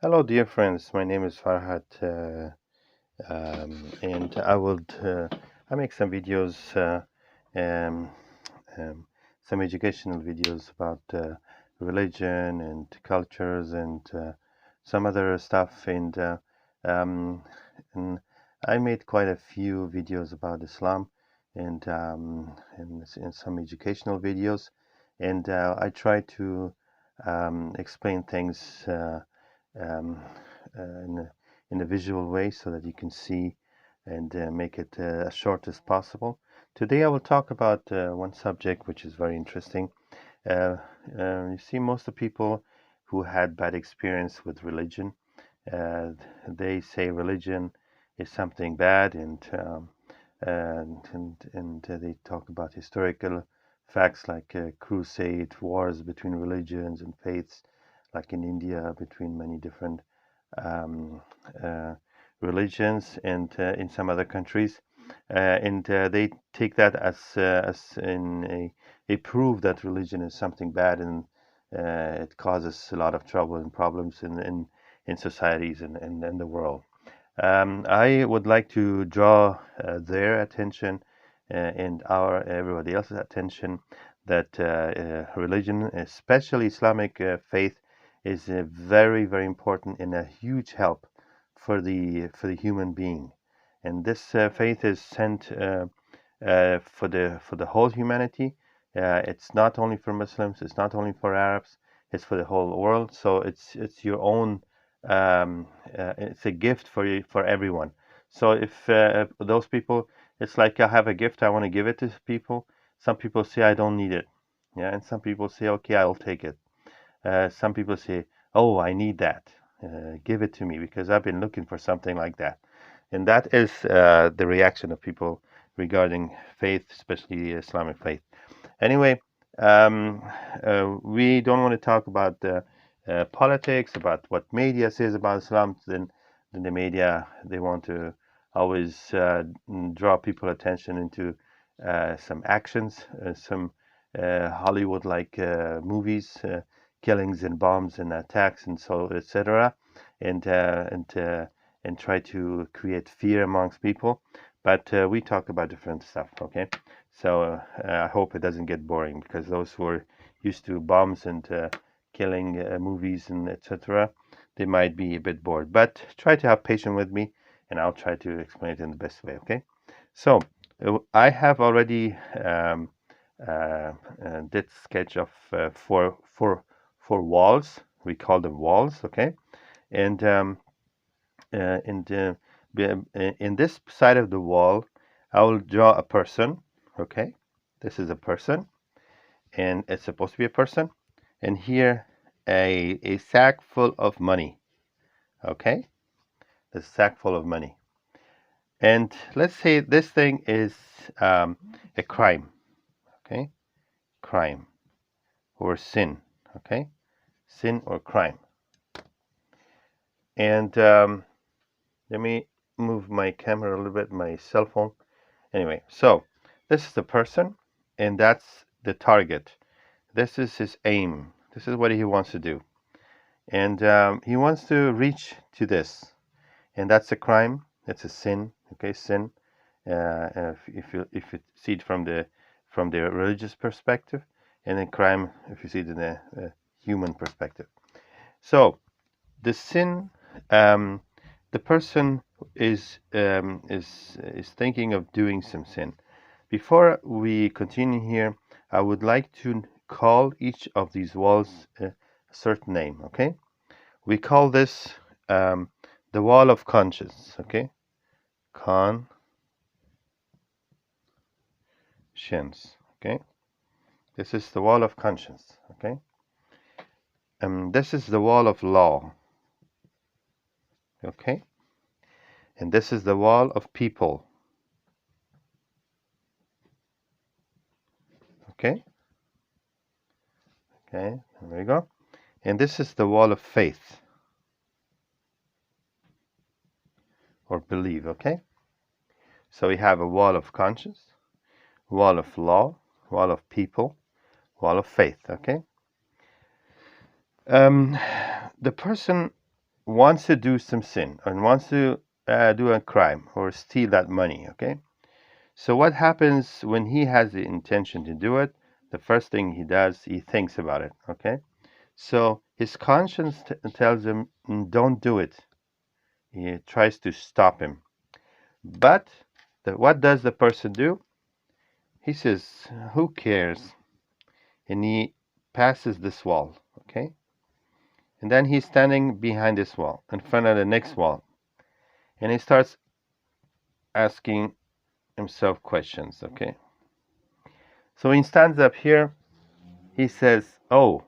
Hello, dear friends. My name is Farhat, and I make some videos, um, um, some educational videos about religion and cultures and some other stuff. Um, and I made quite a few videos about Islam and some educational videos, and I try to explain things. Um, in a visual way so that you can see and make it as short as possible. Today I will talk about one subject which is very interesting. Uh, you see, most of the people who had bad experience with religion, uh, they say religion is something bad, and they talk about historical facts like crusade wars between religions and faiths, like in India between many different um, uh, religions and in some other countries, and they take that as in a proof that religion is something bad and it causes a lot of trouble and problems in societies and the world. I would like to draw their attention and our everybody else's attention that religion, especially Islamic faith, is very important and a huge help for the human being. And this faith is sent for the whole humanity. It's not only for Muslims. It's not only for Arabs. It's for the whole world. So it's your own. It's a gift for you for everyone. So if those people, it's like I have a gift. I want to give it to people. Some people say I don't need it. Yeah, and some people say, okay, I'll take it. Some people say, oh, I need that. Give it to me because I've been looking for something like that. And that is the reaction of people regarding faith, especially Islamic faith. Anyway, um, we don't want to talk about politics, about what media says about Islam. Then the media, they want to always draw people attention into some actions, some Hollywood-like movies, killings and bombs and attacks and so etc. And uh, and uh, and try to create fear amongst people. But we talk about different stuff, okay? So I hope it doesn't get boring because those who are used to bombs and killing movies and etc., they might be a bit bored. But try to have patience with me, and I'll try to explain it in the best way. Okay? So I have already did sketch of four walls. We call them walls. Okay? And in this side of the wall, I will draw a person. Okay, this is a person, and it's supposed to be a person. And here, a sack full of money. Okay, a sack full of money. And let's say this thing is a crime. Okay, crime or sin. Okay, sin or crime. And let me move my camera a little bit, my cell phone. Anyway, so this is the person, and that's the target. This is his aim. This is what he wants to do. And he wants to reach to this. And that's a crime. It's a sin. Okay, sin. If you see it from the religious perspective, and then crime if you see it in the human perspective. So the sin, um, the person is thinking of doing some sin. Before we continue here, I would like to call each of these walls a certain name. Okay, we call this the wall of conscience. Okay, conscience. Okay, this is the wall of conscience. Okay, this is the wall of law. Okay, and this is the wall of people. Okay, okay, there we go. And this is the wall of faith or believe. Okay, so we have a wall of conscience, wall of law, wall of people, wall of faith. Okay, the person wants to do some sin and wants to do a crime or steal that money, okay? So what happens when he has the intention to do it? The first thing he does, he thinks about it, okay? So his conscience tells him, don't do it. He tries to stop him. But what does the person do? He says, who cares? And he passes this wall, okay? And then he's standing behind this wall, in front of the next wall. And he starts asking himself questions, okay? So when he stands up here, he says, oh,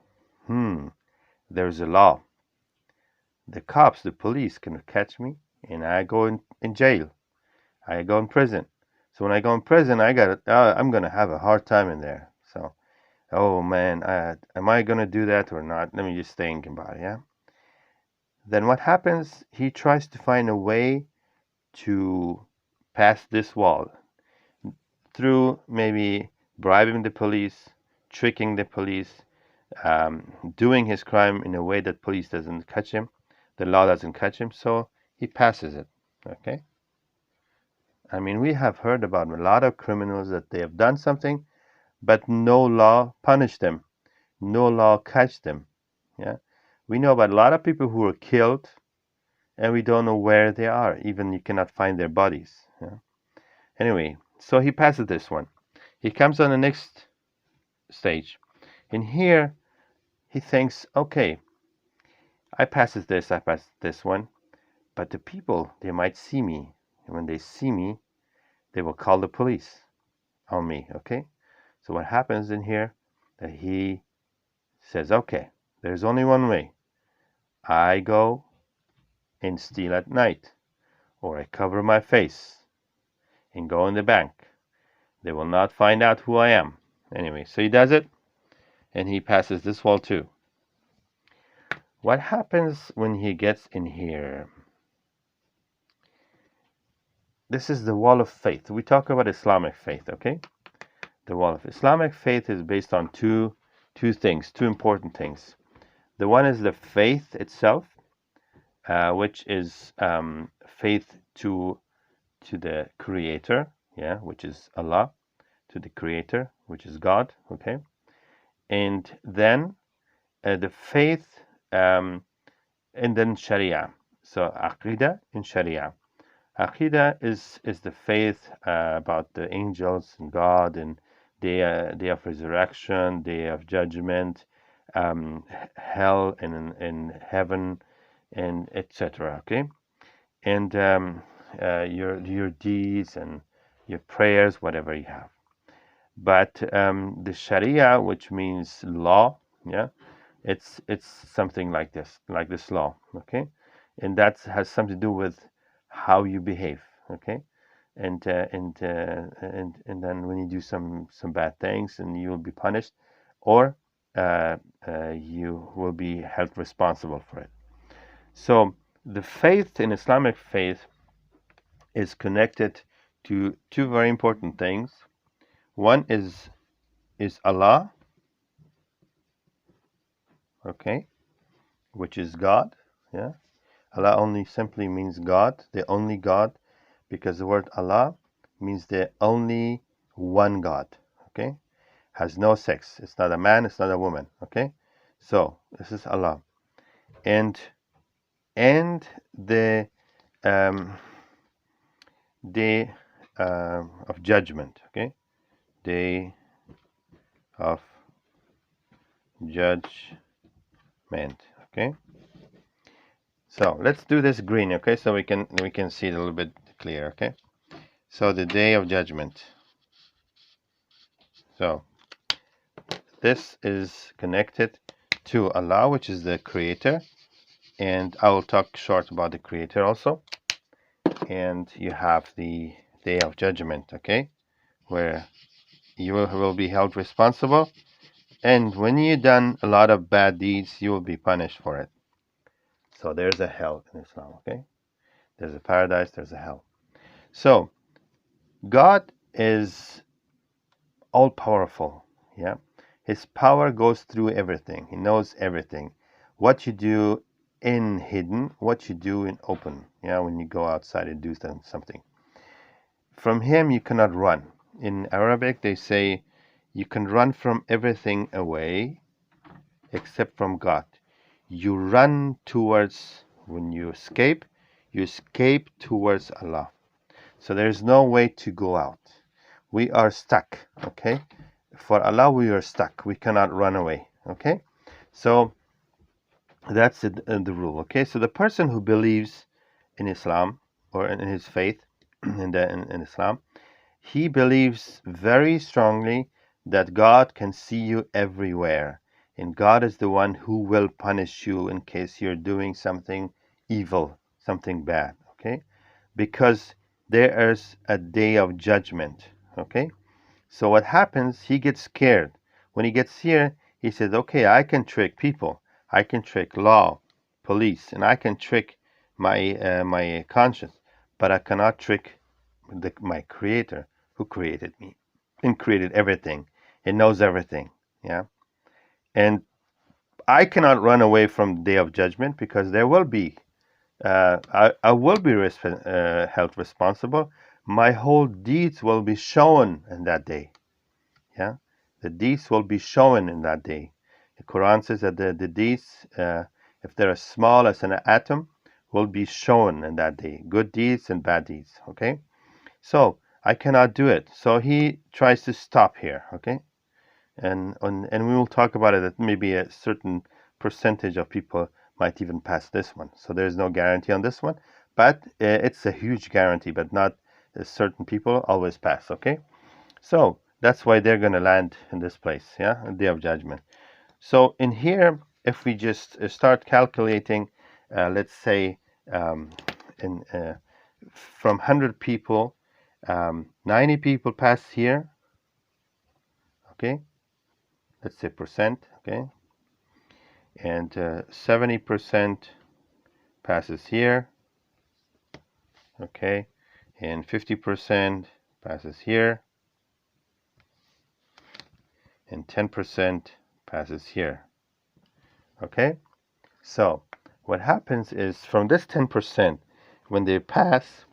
there's a law. The cops, the police can catch me, and I go in jail. I go in prison. So when I go in prison, I'm gonna have a hard time in there. So, oh man, am I gonna do that or not? Let me just think about it. Yeah. Then what happens? He tries to find a way to pass this wall through maybe bribing the police, tricking the police, doing his crime in a way that police doesn't catch him, the law doesn't catch him, so he passes it. Okay. I mean, we have heard about a lot of criminals that they have done something, but no law punished them, no law catch them. Yeah, we know about a lot of people who were killed, and we don't know where they are. Even you cannot find their bodies. Yeah? Anyway, so he passes this one. He comes on the next stage, and here he thinks, okay, I pass this one, but the people, they might see me, and when they see me, they will call the police on me. Okay, so what happens in here? That he says, okay, there's only one way. I go and steal at night, or I cover my face and go in the bank. They will not find out who I am. Anyway, so he does it, and he passes this wall too. What happens when he gets in here? This is the wall of faith. We talk about Islamic faith, okay? The wall of Islamic faith is based on two things, two important things. The one is the faith itself, which is faith to the Creator, yeah, which is Allah, to the Creator, which is God, okay? And then the faith, and then Sharia. So Aqidah and Sharia. Aqidah is the faith about the angels and God and day of resurrection, day of judgment, hell and heaven, and etc. Okay, and your deeds and your prayers, whatever you have. But the Sharia, which means law, yeah, it's something like this law, okay, and that has something to do with how you behave, okay, and then when you do some bad things, and you will be punished, or you will be held responsible for it. So the faith in Islamic faith is connected to two very important things. One is Allah, okay, which is God. Yeah, Allah only simply means God, the only God, because the word Allah means the only one God. Okay, has no sex. It's not a man. It's not a woman. Okay, so this is Allah, and the day of judgment. Okay, day of judgment. Okay. So let's do this green, okay? So we can see it a little bit clearer, okay? So the day of judgment. So this is connected to Allah, which is the creator, and I will talk short about the creator also. And you have the day of judgment, okay, where you will be held responsible, and when you've done a lot of bad deeds, you will be punished for it. So there's a hell in Islam, okay? There's a paradise, there's a hell. So God is all powerful, yeah? His power goes through everything. He knows everything. What you do in hidden, what you do in open. When you go outside and do something. From him you cannot run. In Arabic they say you can run from everything away except from God. You run towards, when you escape towards Allah. So there's no way to go out. We are stuck, okay? For Allah we are stuck. We cannot run away, okay? So that's the rule, okay? So the person who believes in Islam or in his faith in Islam, he believes very strongly that God can see you everywhere, and God is the one who will punish you in case you're doing something evil, something bad, okay? Because there is a day of judgment, okay? So what happens, he gets scared. When he gets here, he says, okay, I can trick people. I can trick law, police, and I can trick my conscience, but I cannot trick my creator who created me and created everything and knows everything. Yeah. And I cannot run away from the day of judgment because there will be, I will be held responsible. My whole deeds will be shown in that day. Yeah. The deeds will be shown in that day. The Quran says that the deeds, if they're as small as an atom, will be shown in that day. Good deeds and bad deeds. Okay. So I cannot do it. So he tries to stop here, okay? And we will talk about it that maybe a certain percentage of people might even pass this one. So there's no guarantee on this one, but it's a huge guarantee, but not certain people always pass, okay? So that's why they're going to land in this place, yeah, Day of Judgment. So in here, if we just start calculating, let's say in from 100 people, 90 people pass here, okay, let's say percent, okay, and 70% passes here, okay, and 50% passes here, and 10% passes here, okay. So what happens is from this 10%, when they pass,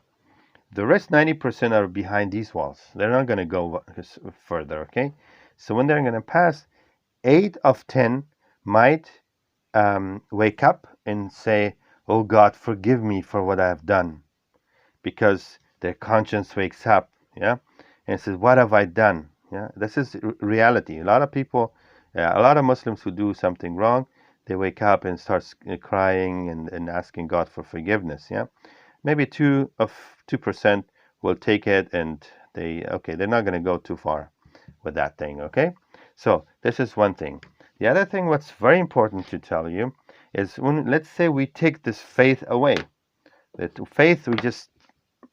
the rest 90% are behind these walls. They're not going to go further, okay? So when they're going to pass, 8 of 10 might wake up and say, oh God, forgive me for what I have done. Because their conscience wakes up, yeah? And says, what have I done? Yeah, this is reality. A lot of people, a lot of Muslims who do something wrong, they wake up and start crying and asking God for forgiveness, yeah? Maybe 2% will take it and they're not going to go too far with that thing, okay? So this is one thing. The other thing what's very important to tell you is when, let's say we take this faith away. That faith,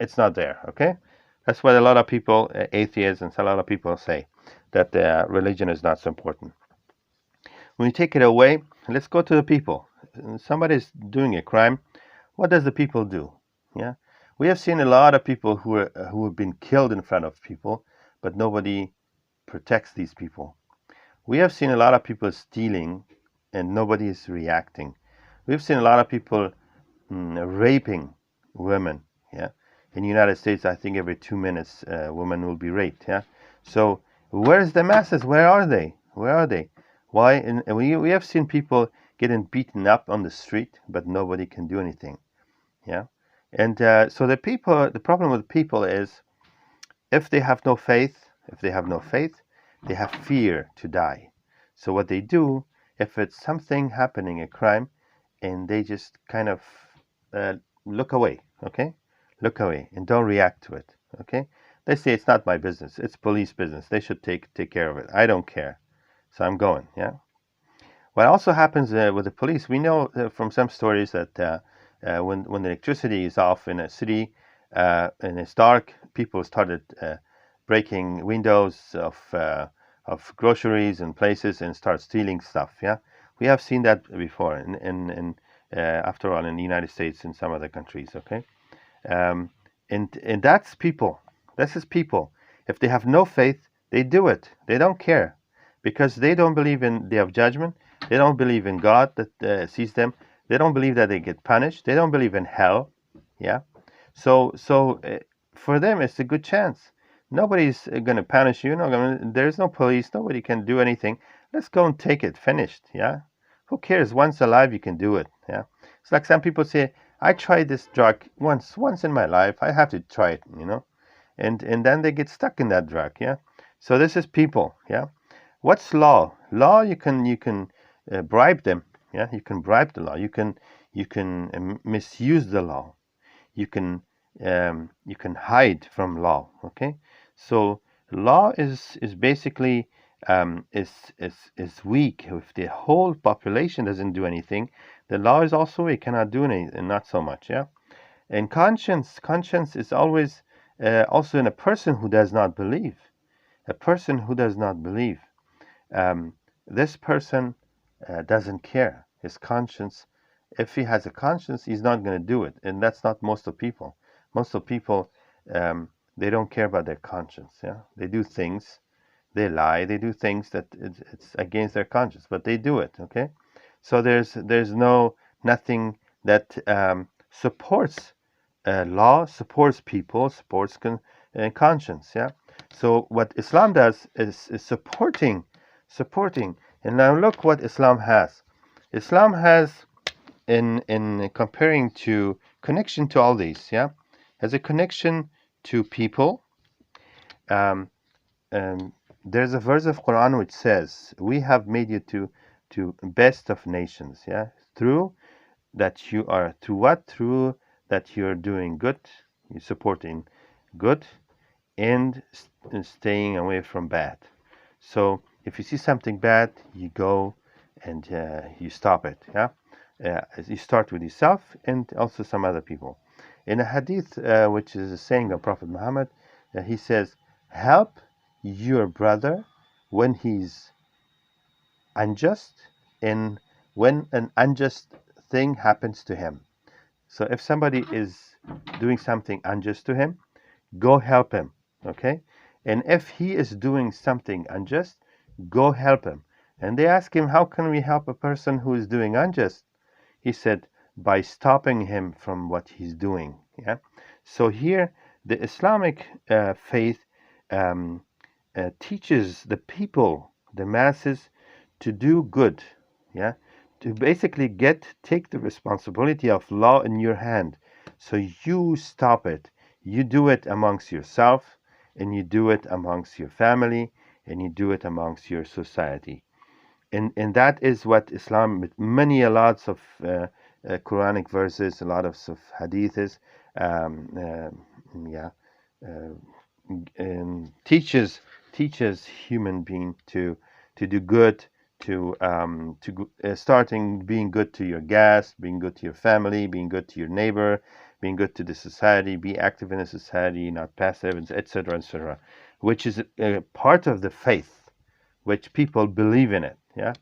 it's not there, okay? That's what a lot of people, atheists and a lot of people say, that religion is not so important. When you take it away, let's go to the people. Somebody's doing a crime. What does the people do? Yeah, we have seen a lot of people who have been killed in front of people, but nobody protects these people. We have seen a lot of people stealing, and nobody is reacting. We've seen a lot of people raping women. Yeah, in the United States, I think every 2 minutes, a woman will be raped. Yeah, so where's the masses? Where are they? Where are they? Why? And we have seen people getting beaten up on the street, but nobody can do anything. Yeah. And so the problem with people is if they have no faith, they have fear to die. So what they do, if it's something happening, a crime, and they just kind of look away, okay? Look away and don't react to it, okay? They say it's not my business, it's police business. They should take care of it. I don't care, so I'm going, yeah. What also happens with the police, we know from some stories that when the electricity is off in a city and it's dark, people started breaking windows of groceries and places and start stealing stuff. Yeah, we have seen that before. After all, in the United States and some other countries. Okay, and that's people. This is people. If they have no faith, they do it. They don't care because they don't believe in Day of Judgment. They don't believe in God that sees them. They don't believe that they get punished. They don't believe in hell. Yeah. For them, it's a good chance. Nobody's going to punish you. No, there's no police. Nobody can do anything. Let's go and take it. Finished. Yeah. Who cares? Once alive, you can do it. Yeah. It's like some people say, I tried this drug once in my life. I have to try it. And then they get stuck in that drug. Yeah. So this is people. Yeah. What's law? Law, you can bribe them. Yeah. You can bribe the law. You can misuse the law. You can hide from law. Okay. So law is basically is weak. If the whole population doesn't do anything, the law is also weak, cannot do anything, not so much. Yeah. And conscience is always also in a person who does not believe. A person who does not believe, um, this person doesn't care. His conscience, if he has a conscience, he's not going to do it. And that's not most of people. Most of people, they don't care about their conscience. Yeah, they do things, they lie, they do things that it's against their conscience, but they do it. Okay, so there's nothing that supports law, supports people, supports conscience. Yeah. So what Islam does is supporting. And now look what Islam has. Islam has, in comparing to connection to all these, yeah, has a connection to people. Um, there's a verse of Quran which says, "We have made you to best of nations." Yeah, through that you are through what? Through that you're doing good, you're supporting good, and staying away from bad. So if you see something bad, you go and you stop it. Yeah, you start with yourself and also some other people. In a hadith, which is a saying of Prophet Muhammad, he says, "Help your brother when he's unjust, and when an unjust thing happens to him." So if somebody is doing something unjust to him, go help him. Okay? And if he is doing something unjust, go help him. And they ask him, how can we help a person who is doing unjust? He said, by stopping him from what he's doing. Yeah. So here, the Islamic faith um, teaches the people, the masses, to do good. Yeah. To basically take the responsibility of law in your hand. So you stop it. You do it amongst yourself, and you do it amongst your family, and you do it amongst your society. And that is what Islam, with many a lots of Quranic verses, a lot of hadiths, um, yeah, uh, teaches human being to do good, to starting being good to your guests, being good to your family, being good to your neighbor, being good to the society, be active in the society, not passive, etc., etc., which is a part of the faith, which people believe in it, yeah,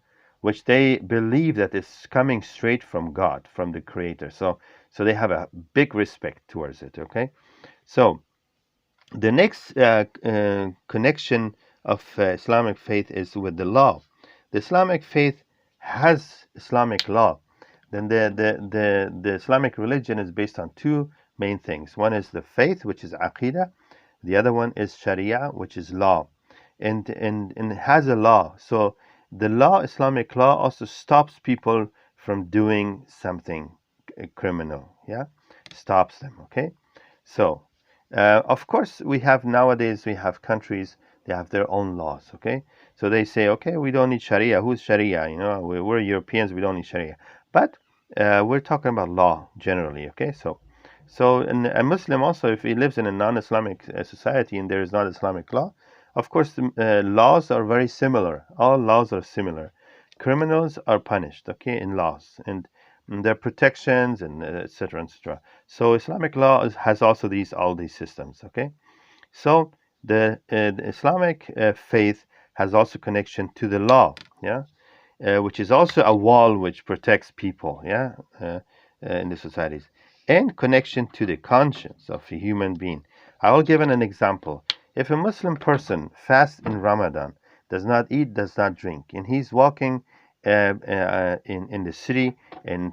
which they believe that it's coming straight from God, from the Creator. So they have a big respect towards it. Okay, so the next connection of Islamic faith is with the law. The Islamic faith has Islamic law. Then the Islamic religion is based on two main things. One is the faith, which is aqidah. The other one is Sharia, which is law. And it has a law. So the law, Islamic law, also stops people from doing something criminal. Yeah, stops them. Okay, so of course, we have countries, they have their own laws, okay? So they say, okay, we don't need Sharia. Who's Sharia? We're Europeans, we don't need Sharia. But we're talking about law generally, okay? So a Muslim also, if he lives in a non-Islamic society and there is not Islamic law, of course, the laws are very similar. All laws are similar. Criminals are punished, okay, in laws. And their protections and etc. etc. So Islamic law has also all these systems. Okay, so the Islamic faith has also connection to the law. Yeah, which is also a wall which protects people. Yeah, in the societies, and connection to the conscience of a human being. I will give an example. If a Muslim person fasts in Ramadan, does not eat, does not drink, and he's walking in the city, and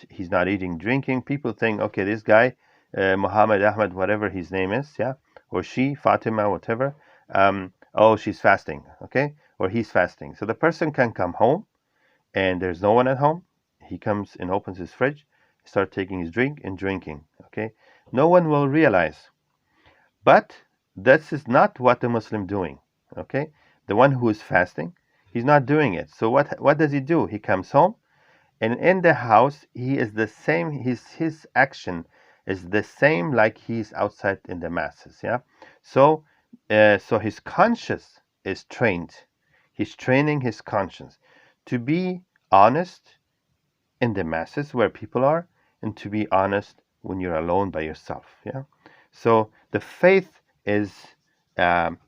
he's not eating, drinking, people think, okay, this guy, Muhammad, Ahmed, whatever his name is, yeah, or she, Fatima, whatever, oh, she's fasting, okay, or he's fasting. So the person can come home and there's no one at home. He comes and opens his fridge, start taking his drink and drinking, okay. No one will realize. But this is not what the Muslim doing. Okay, the one who is fasting, he's not doing it. So what does he do? He comes home, and in the house he is the same. His action is the same like he's outside in the masses. Yeah. So so his conscience is trained. He's training his conscience to be honest in the masses where people are, and to be honest when you're alone by yourself. Yeah. So the faith is um,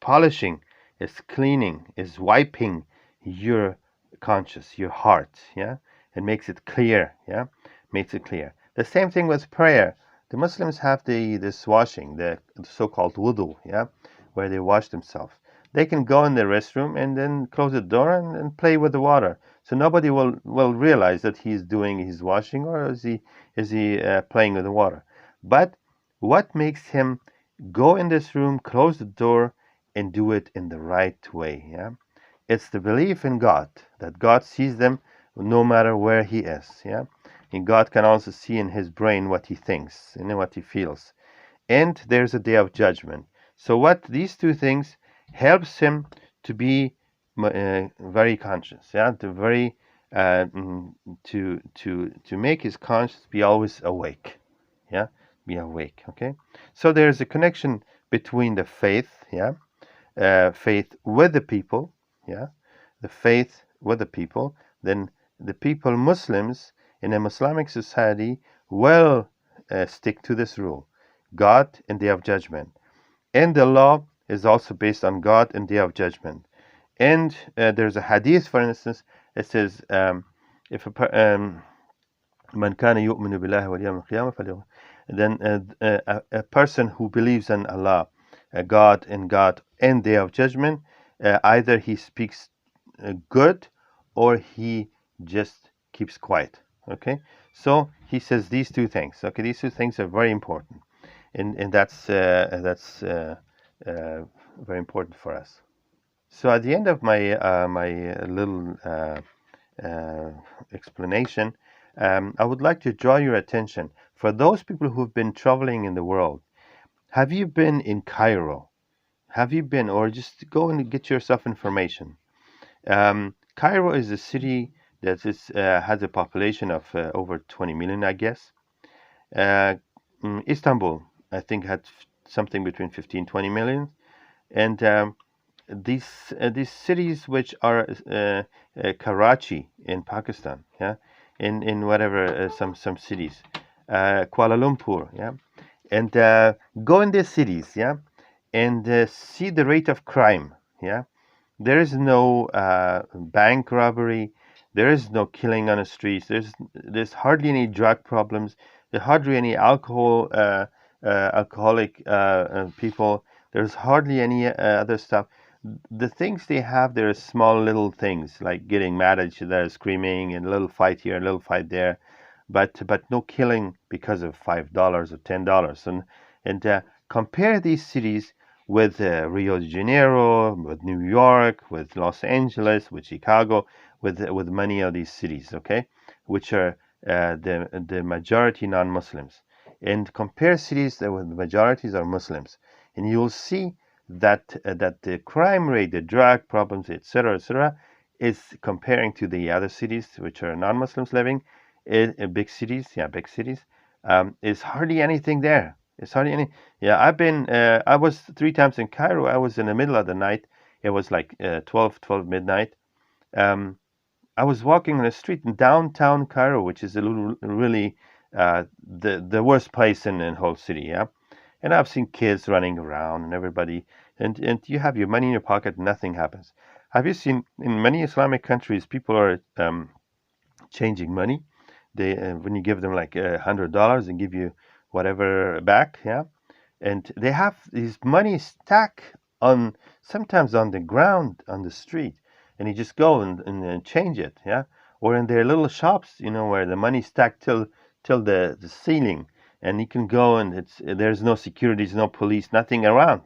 polishing, is cleaning, is wiping your conscience, your heart. Yeah. It makes it clear. Yeah. Makes it clear. The same thing with prayer. The Muslims have this washing, the so-called wudu. Yeah. Where they wash themselves. They can go in the restroom and then close the door and play with the water. So nobody will realize that he's doing his washing, or is he playing with the water. But what makes him go in this room, close the door, and do it in the right way? Yeah, it's the belief in God, that God sees them no matter where he is. Yeah, and God can also see in his brain what he thinks and what he feels. And there's a day of judgment. So what these two things helps him to be very conscious, yeah, to very to make his conscience be always awake, yeah, be awake. Okay, so there's a connection between the faith, yeah, faith with the people, yeah, the faith with the people. Then the people, Muslims in a Islamic society, will stick to this rule: God and Day of Judgment. And the law is also based on God and Day of Judgment. And there's a hadith, for instance, it says, if man kana yu'minu billahi wal yawmil qiyamah, then a person who believes in Allah, God and Day of Judgment, either he speaks good or he just keeps quiet. Okay, so he says these two things. Okay, these two things are very important, and that's very important for us. So at the end of my little uh, explanation, I would like to draw your attention for those people who've been traveling in the world. Have you been in Cairo? Have you been, or just go and get yourself information? Cairo is a city that has a population of over 20 million, I guess. Uh, Istanbul, I think, had something between 15, 20 million. And these cities which are Karachi in Pakistan, yeah, in whatever some cities, Kuala Lumpur, yeah, and go in these cities, yeah, and see the rate of crime, yeah. There is no bank robbery. There is no killing on the streets. There's hardly any drug problems. There's hardly any alcoholic people. There's hardly any other stuff. The things they have, there are small little things like getting mad at each other, screaming, and a little fight here, a little fight there, but no killing because of $5 or $10. And compare these cities with Rio de Janeiro, with New York, with Los Angeles, with Chicago, with many of these cities, okay, which are the majority non-Muslims, and compare cities that with the majorities are Muslims, and you'll see that the crime rate, the drug problems, etc., is comparing to the other cities which are non-Muslims living in big cities, yeah, big cities, is hardly anything there. It's hardly any. Yeah, I was 3 times in Cairo. I was in the middle of the night. It was like 12 midnight. Um, I was walking on the street in downtown Cairo, which is a little, really the worst place in the whole city. Yeah, and I've seen kids running around and everybody, and you have your money in your pocket, nothing happens. Have you seen in many Islamic countries people are changing money? They when you give them like $100 and give you whatever back, yeah, and they have these money stack on sometimes on the ground on the street. and you just go and change it, yeah. Or in their little shops, where the money stacked till the ceiling, and you can go and there's no securities, no police, nothing around,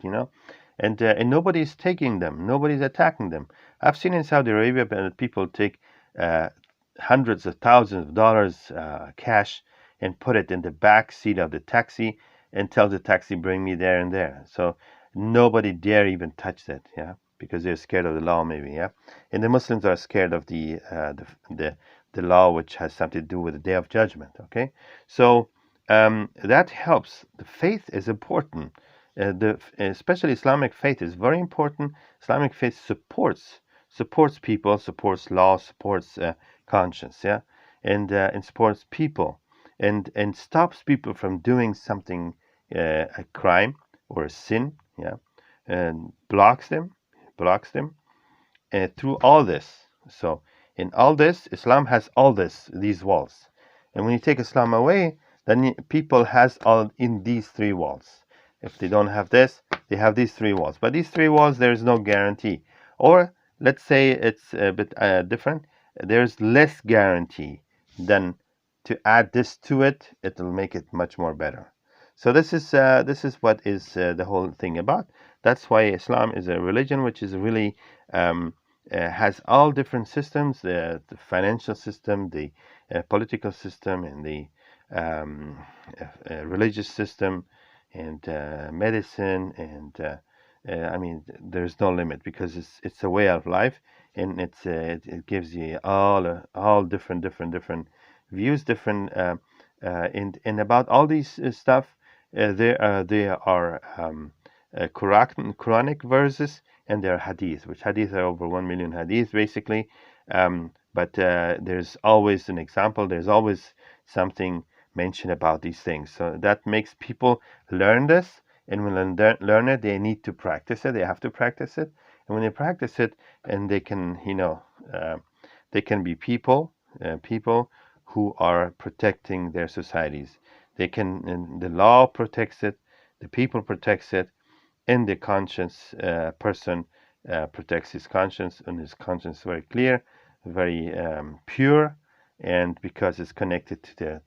and nobody's taking them, nobody's attacking them. I've seen in Saudi Arabia people take uh, hundreds of thousands of dollars cash and put it in the back seat of the taxi and tell the taxi bring me there and there. So nobody dare even touch that, yeah, because they're scared of the law, maybe, yeah. And the Muslims are scared of the law, which has something to do with the Day of Judgment. Okay, so that helps. The faith is important. Especially Islamic faith is very important. Islamic faith supports people, supports law, supports conscience, yeah, and supports people, and stops people from doing something, a crime or a sin, yeah, and blocks them through all this. So in all this, Islam has all these walls, and when you take Islam away, then people has all in these three walls. If they don't have this, they have these three walls. But these three walls, there is no guarantee. Or let's say it's a bit different. There's less guarantee than to add this to it. It'll make it much more better. So this is what is the whole thing about. That's why Islam is a religion which is really um, has all different systems: the financial system, the political system, and the um, religious system, and medicine, and I mean, there's no limit because it's a way of life, and it gives you all different views, different and about all these stuff. There are Quranic verses, and there are hadith, which hadith are over 1 million hadith basically. But there's always an example. There's always something mentioned about these things. So that makes people learn this, and when they learn it, they need to practice it. They have to practice it, and when they practice it, and they can be people who are protecting their societies. They can, and the law protects it, the people protects it, and the conscience person protects his conscience, and his conscience is very clear, very pure, and because it's connected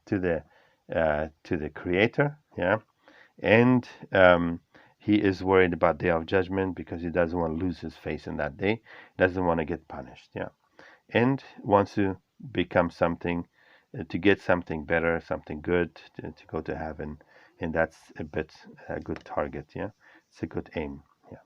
to the Creator, yeah, and he is worried about Day of Judgment because he doesn't want to lose his face in that day, doesn't want to get punished, yeah, and wants to become something, to get something better, something good, to go to heaven, and that's a good target, yeah, it's a good aim, yeah.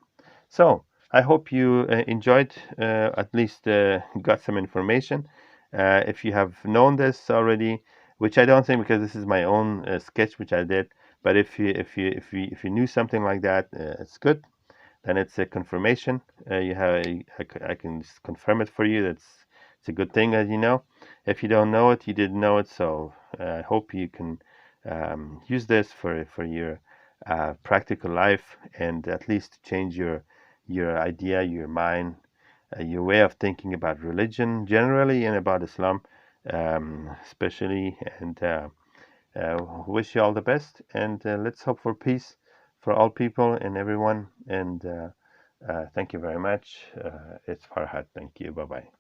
So I hope you enjoyed, at least got some information. If you have known this already, which I don't think, because this is my own sketch which I did, but if you knew something like that, it's good. Then it's a confirmation. I can just confirm it for you. It's a good thing, as you know. If you don't know it, you didn't know it. So I hope you can use this for your practical life, and at least change your idea, your mind, your way of thinking about religion generally, and about Islam especially. And wish you all the best, and let's hope for peace for all people and everyone. And thank you very much. It's Farhat. Thank you. Bye bye.